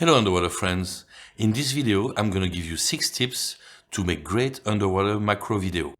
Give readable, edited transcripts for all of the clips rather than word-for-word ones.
Hello underwater friends. In this video I'm gonna give you 6 tips to make great underwater macro video.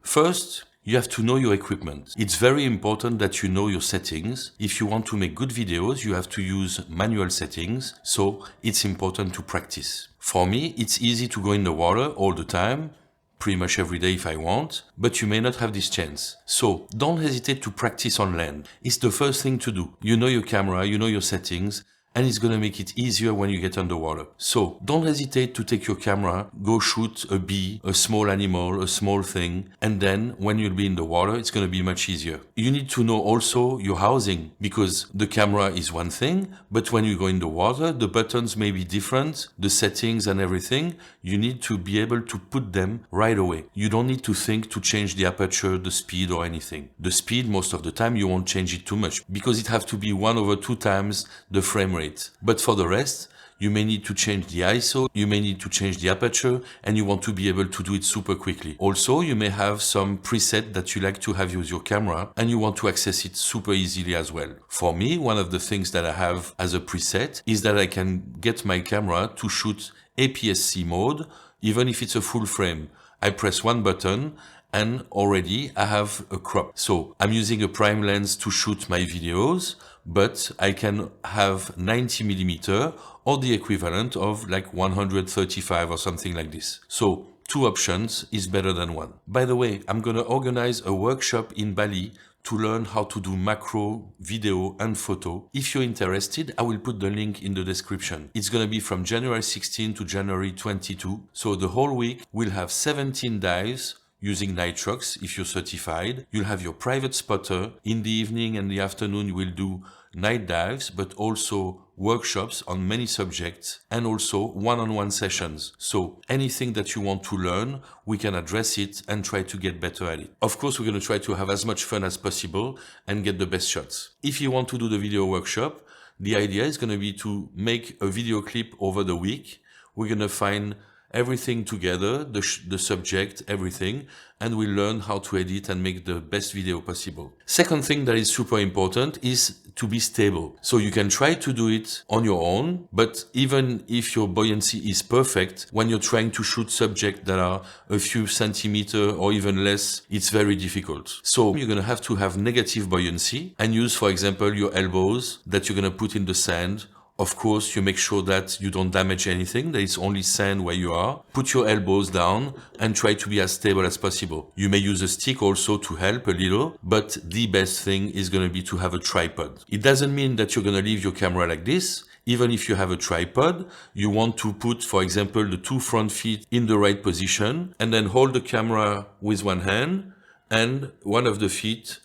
First, you have to know your equipment. It's very important that you know your settings. If you want to make good videos, you have to use manual settings, so it's important to practice. For me, it's easy to go in the water all the time, pretty much every day if I want, but you may not have this chance. So don't hesitate to practice on land. It's the first thing to do. You know your camera, you know your settings, and it's gonna make it easier when you get underwater. So don't hesitate to take your camera, go shoot a bee, a small animal, a small thing, and then when you'll be in the water, it's gonna be much easier. You need to know also your housing, because the camera is one thing, but when you go in the water, the buttons may be different, the settings and everything. You need to be able to put them right away. You don't need to think to change the aperture, the speed or anything. The speed, most of the time, you won't change it too much, because it has to be 1/2 times the frame rate. But for the rest, you may need to change the ISO, you may need to change the aperture, and you want to be able to do it super quickly. Also, you may have some preset that you like to have with your camera, and you want to access it super easily as well. For me, one of the things that I have as a preset is that I can get my camera to shoot APS-C mode, even if it's a full frame. I press one button, and already I have a crop. So I'm using a prime lens to shoot my videos, but I can have 90mm or the equivalent of like 135 or something like this. So 2 options is better than 1. By the way, I'm gonna organize a workshop in Bali to learn how to do macro, video and photo. If you're interested, I will put the link in the description. It's gonna be from January 16 to January 22. So the whole week we'll have 17 dives using Nitrox if you're certified. You'll have your private spotter. In the evening and the afternoon you will do night dives, but also workshops on many subjects and also one-on-one sessions. So anything that you want to learn, we can address it and try to get better at it. Of course, we're going to try to have as much fun as possible and get the best shots. If you want to do the video workshop, the idea is going to be to make a video clip over the week. We're going to find everything together, the subject, everything, and we learn how to edit and make the best video possible. Second thing that is super important is to be stable. So you can try to do it on your own, but even if your buoyancy is perfect, when you're trying to shoot subjects that are a few centimeters or even less, it's very difficult. So you're gonna have to have negative buoyancy and use, for example, your elbows that you're gonna put in the sand. Of course, you make sure that you don't damage anything, that it's only sand where you are. Put your elbows down and try to be as stable as possible. You may use a stick also to help a little, but the best thing is going to be to have a tripod. It doesn't mean that you're going to leave your camera like this. Even if you have a tripod, you want to put, for example, the 2 front feet in the right position and then hold the camera with one hand and one of the feet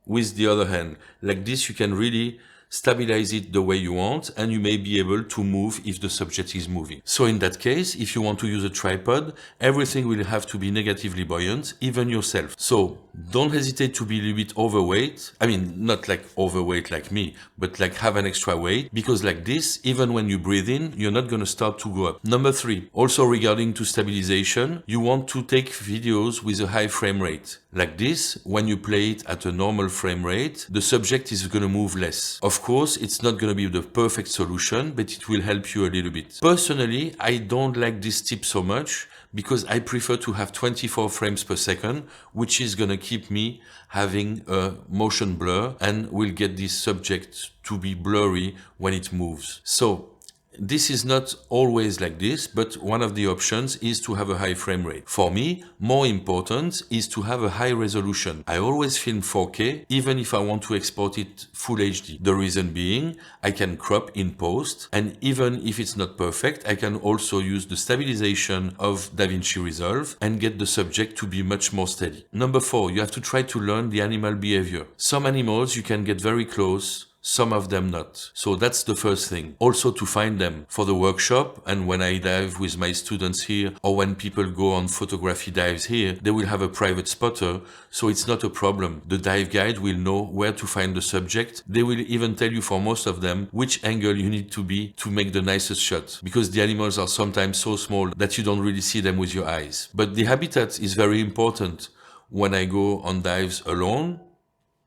with the other hand. Like this, you can really stabilize it the way you want, and you may be able to move if the subject is moving. So in that case, if you want to use a tripod, everything will have to be negatively buoyant, even yourself. So don't hesitate to be a little bit overweight. I mean, not like overweight like me, but like have an extra weight, because like this, even when you breathe in, you're not going to start to go up. Number 3, also regarding to stabilization, you want to take videos with a high frame rate. Like this, when you play it at a normal frame rate, the subject is going to move less. Of course, it's not going to be the perfect solution, but it will help you a little bit. Personally, I don't like this tip so much because I prefer to have 24 frames per second, which is going to keep me having a motion blur and will get this subject to be blurry when it moves. So this is not always like this, but one of the options is to have a high frame rate. For me, more important is to have a high resolution. I always film 4K, even if I want to export it full HD. The reason being, I can crop in post, and even if it's not perfect, I can also use the stabilization of Davinci Resolve and get the subject to be much more steady. Number 4, you have to try to learn the animal behavior. Some animals you can get very close, some of them not. So that's the first thing. Also to find them for the workshop, and when I dive with my students here, or when people go on photography dives here, they will have a private spotter, so it's not a problem. The dive guide will know where to find the subject. They will even tell you, for most of them, which angle you need to be to make the nicest shot, because the animals are sometimes so small that you don't really see them with your eyes. But the habitat is very important. When I go on dives alone,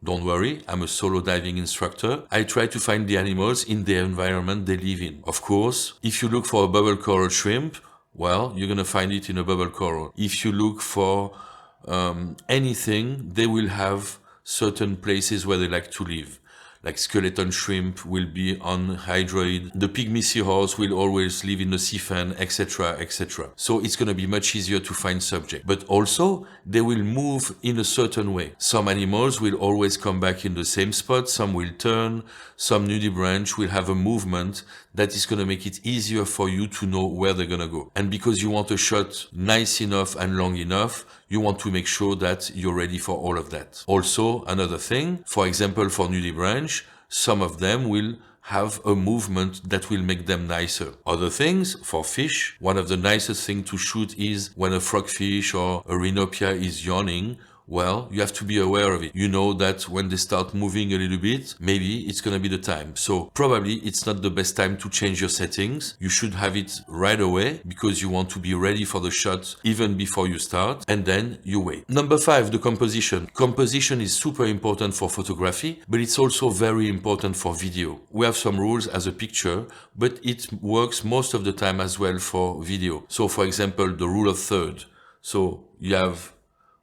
Don't worry, I'm a solo diving instructor. I try to find the animals in the environment they live in. Of course, if you look for a bubble coral shrimp, well, you're gonna find it in a bubble coral. If you look for anything, they will have certain places where they like to live. Like skeleton shrimp will be on hydroid. The pygmy seahorse will always live in the sea fan, etc., etc. So it's going to be much easier to find subject. But also, they will move in a certain way. Some animals will always come back in the same spot. Some will turn. Some nudibranch will have a movement that is going to make it easier for you to know where they're going to go. And because you want a shot nice enough and long enough, you want to make sure that you're ready for all of that. Also, another thing, for example, for nudibranch, some of them will have a movement that will make them nicer. Other things, for fish, one of the nicest things to shoot is when a frogfish or a rhinopia is yawning. Well, you have to be aware of it. You know that when they start moving a little bit, maybe it's gonna be the time. So probably it's not the best time to change your settings. You should have it right away because you want to be ready for the shot even before you start, and then you wait. Number 5, the composition. Composition is super important for photography, but it's also very important for video. We have some rules as a picture, but it works most of the time as well for video. So for example, the rule of third. So you have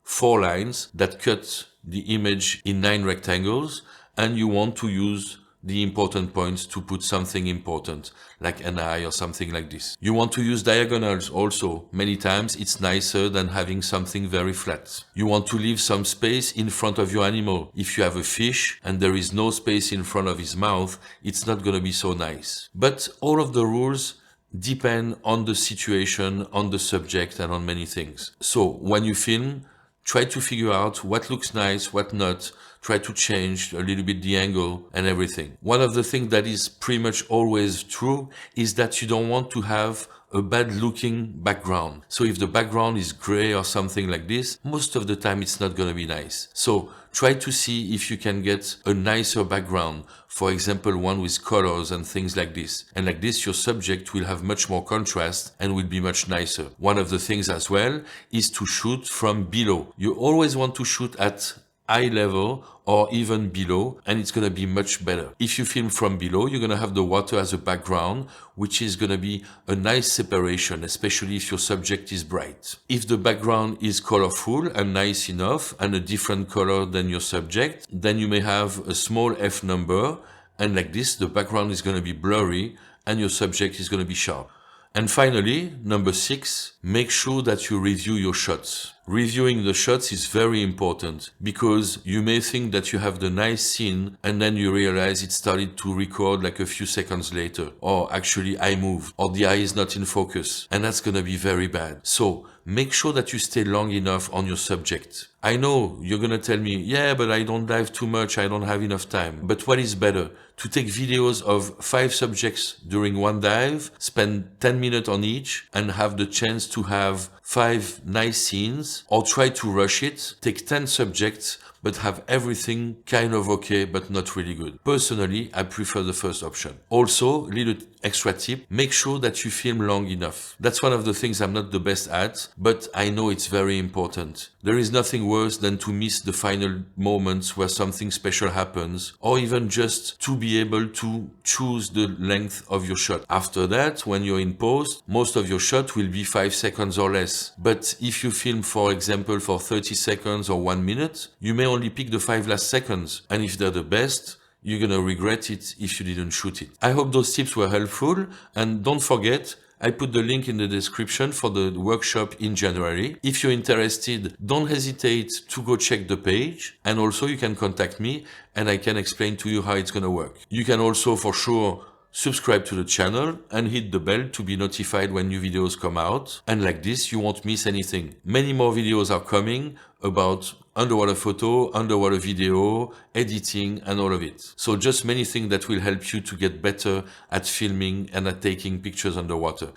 4 lines that cut the image in 9 rectangles, and you want to use the important points to put something important, like an eye or something like this. You want to use diagonals also. Many times it's nicer than having something very flat. You want to leave some space in front of your animal. If you have a fish and there is no space in front of his mouth, it's not going to be so nice. But all of the rules depend on the situation, on the subject, and on many things. So when you film, try to figure out what looks nice, what not. Try to change a little bit the angle and everything. One of the things that is pretty much always true is that you don't want to have a bad looking background. So if the background is gray or something like this, most of the time it's not going to be nice. So try to see if you can get a nicer background. For example, one with colors and things like this. And like this, your subject will have much more contrast and will be much nicer. One of the things as well is to shoot from below. You always want to shoot at eye level or even below, and it's going to be much better. If you film from below, you're going to have the water as a background, which is going to be a nice separation, especially if your subject is bright. If the background is colorful and nice enough and a different color than your subject, then you may have a small f number, and like this, the background is going to be blurry and your subject is going to be sharp. And finally, number 6, make sure that you review your shots. Reviewing the shots is very important because you may think that you have the nice scene and then you realize it started to record like a few seconds later, or actually I moved, or the eye is not in focus, and that's gonna be very bad. So make sure that you stay long enough on your subject. I know you're gonna tell me, yeah, but I don't dive too much, I don't have enough time. But what is better? To take videos of 5 subjects during one dive, spend 10 minutes on each, and have the chance to have 5 nice scenes, or try to rush it, take 10 subjects, but have everything kind of okay, but not really good. Personally, I prefer the first option. Also, little extra tip, make sure that you film long enough. That's one of the things I'm not the best at, but I know it's very important. There is nothing worse than to miss the final moments where something special happens, or even just to be able to choose the length of your shot. After that, when you're in post, most of your shot will be 5 seconds or less. But if you film, for example, for 30 seconds or 1 minute, you may only pick the 5 last seconds. And if they're the best, you're gonna regret it if you didn't shoot it. I hope those tips were helpful, and don't forget, I put the link in the description for the workshop in January. If you're interested, don't hesitate to go check the page, and also you can contact me and I can explain to you how it's gonna work. You can also for sure subscribe to the channel and hit the bell to be notified when new videos come out, and like this you won't miss anything. Many more videos are coming about underwater photo, underwater video, editing, and all of it. So just many things that will help you to get better at filming and at taking pictures underwater.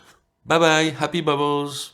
Bye bye, happy bubbles!